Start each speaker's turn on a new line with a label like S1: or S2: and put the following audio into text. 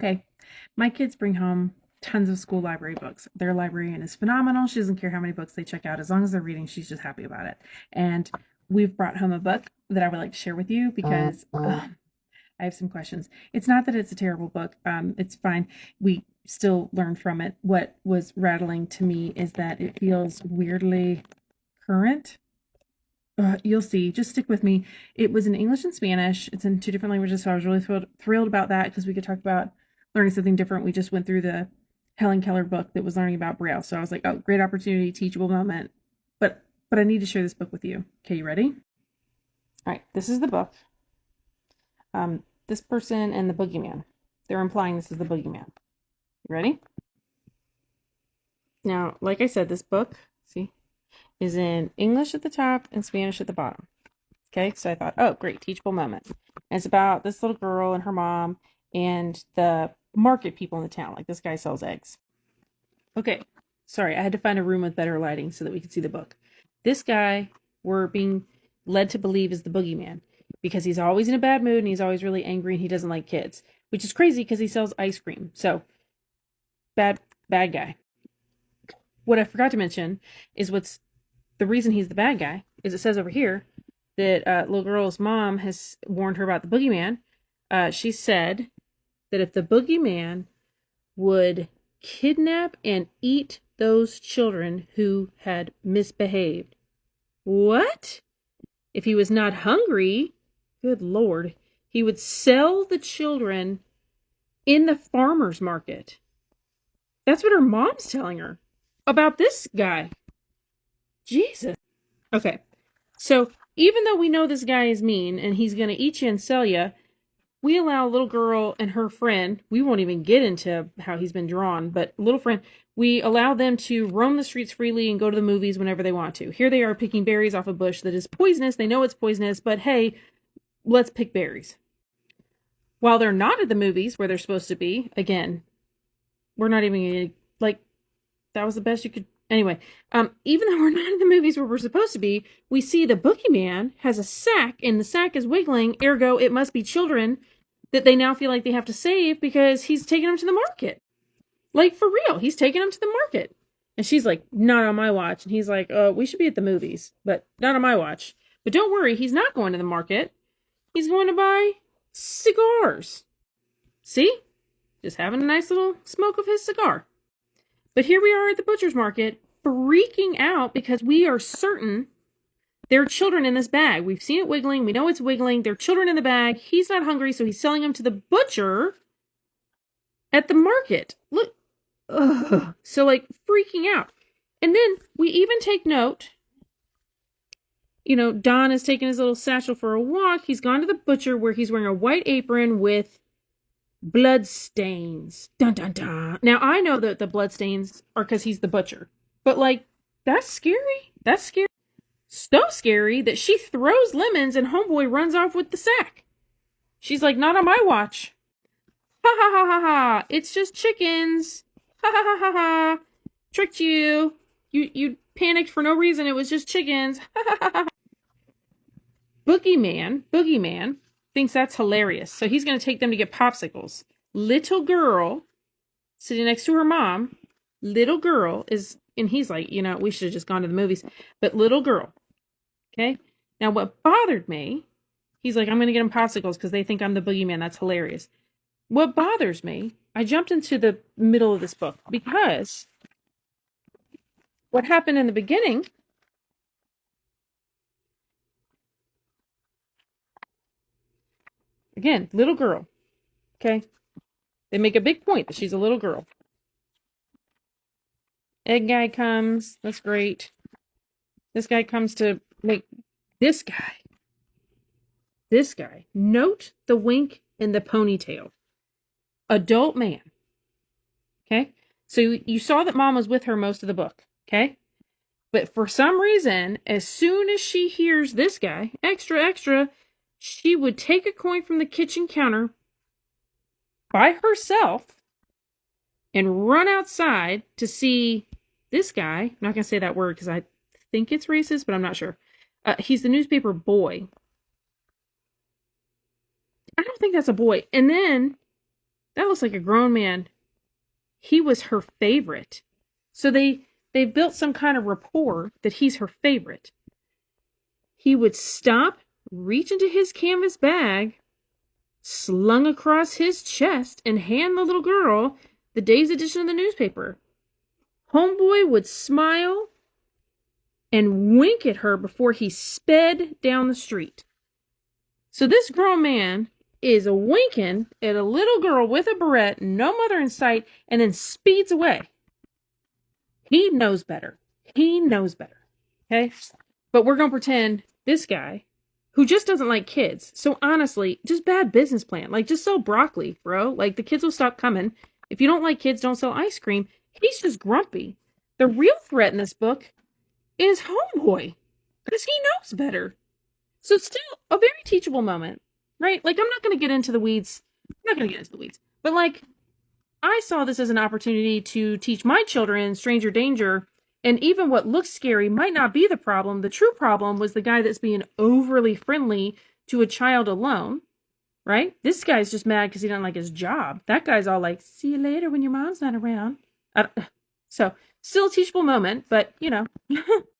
S1: Okay. My kids bring home tons of school library books. Their librarian is phenomenal. She doesn't care how many books they check out. As long as they're reading, she's just happy about it. And we've brought home a book that I would like to share with you because I have some questions. It's not that it's a terrible book. It's fine. We still learn from it. What was rattling to me is that it feels weirdly current. You'll see. Just stick with me. It was in English and Spanish. It's in two different languages, so I was really thrilled about that because we could talk about learning something different. We just went through the Helen Keller book that was learning about Braille, so I was like, oh, great opportunity, teachable moment. But I need to share this book with you. Okay, you ready? All right, this is the book. This person and the boogeyman. They're implying this is the boogeyman. You ready? Now, like I said, this book, see, is in English at the top and Spanish at the bottom. Okay, so I thought, oh, great, teachable moment. And it's about this little girl and her mom and the market people in the town. Like, this guy sells eggs. Okay, sorry, I had to find a room with better lighting so that we could see the book. This guy, we're being led to believe, is the boogeyman because he's always in a bad mood and he's always really angry and he doesn't like kids, which is crazy because he sells ice cream. So, bad guy. What I forgot to mention is the reason he's the bad guy is it says over here that little girl's mom has warned her about the boogeyman. She said that if the boogeyman would kidnap and eat those children who had misbehaved. What? If he was not hungry, good Lord, he would sell the children in the farmer's market. That's what her mom's telling her about this guy. Jesus. Okay, so even though we know this guy is mean and he's going to eat you and sell you, we allow a little girl and her friend, we won't even get into how he's been drawn, but little friend, we allow them to roam the streets freely and go to the movies whenever they want to. Here they are picking berries off a bush that is poisonous. They know it's poisonous, but hey, let's pick berries. While they're not at the movies where they're supposed to be, again, we're not even gonna, like, that was the best you could. Anyway, even though we're not in the movies where we're supposed to be, we see the boogeyman has a sack and the sack is wiggling, ergo it must be children that they now feel like they have to save because he's taking them to the market. Like, for real, he's taking them to the market. And she's like, not on my watch. And he's like, we should be at the movies, but not on my watch. But don't worry, he's not going to the market. He's going to buy cigars. See? Just having a nice little smoke of his cigar. But here we are at the butcher's market, freaking out because we are certain there are children in this bag. We've seen it wiggling. We know it's wiggling. There are children in the bag. He's not hungry, so he's selling them to the butcher at the market. Look. Ugh. So, like, freaking out. And then we even take note. You know, Don is taking his little satchel for a walk. He's gone to the butcher where he's wearing a white apron with blood stains. Dun, dun, dun. Now, I know that the blood stains are because he's the butcher. But, like, that's scary. That's scary. So scary that she throws lemons and homeboy runs off with the sack. She's like, not on my watch. Ha ha ha ha ha. It's just chickens. Ha ha ha ha ha. Tricked you. You panicked for no reason. It was just chickens. Ha ha ha ha. Boogeyman thinks that's hilarious. So he's going to take them to get popsicles. Little girl sitting next to her mom. Little girl is, and he's like, you know, we should have just gone to the movies. But little girl. Okay. Now what bothered me, he's like, I'm going to get them popsicles because they think I'm the boogeyman. That's hilarious. What bothers me, I jumped into the middle of this book because what happened in the beginning, again, little girl. Okay. They make a big point that she's a little girl. Egg guy comes. That's great. This guy comes to make this guy. Note the wink and the ponytail. Adult man. Okay. So you saw that mom was with her most of the book. Okay. But for some reason, as soon as she hears this guy, extra, she would take a coin from the kitchen counter by herself and run outside to see this guy. I'm not going to say that word because I think it's racist, but I'm not sure. He's the newspaper boy. I don't think that's a boy. And then That looks like a grown man. He was her favorite. So they've built some kind of rapport that he's her favorite. He would stop, reach into his canvas bag, slung across his chest, and hand the little girl the day's edition of the newspaper. Homeboy would smile and wink at her before he sped down the street. So this grown man is winking at a little girl with a barrette, no mother in sight, and then speeds away. He knows better. He knows better. Okay? But we're going to pretend this guy, who just doesn't like kids, so honestly, just bad business plan. Like, just sell broccoli, bro. Like, the kids will stop coming. If you don't like kids, don't sell ice cream. He's just grumpy. The real threat in this book is Homeboy, because he knows better. So still a very teachable moment, right? Like, I'm not going to get into the weeds. But like, I saw this as an opportunity to teach my children stranger danger, and even what looks scary might not be the problem. The true problem was the guy that's being overly friendly to a child alone, right? This guy's just mad because he doesn't like his job. That guy's all like, see you later when your mom's not around. So, still a teachable moment, but,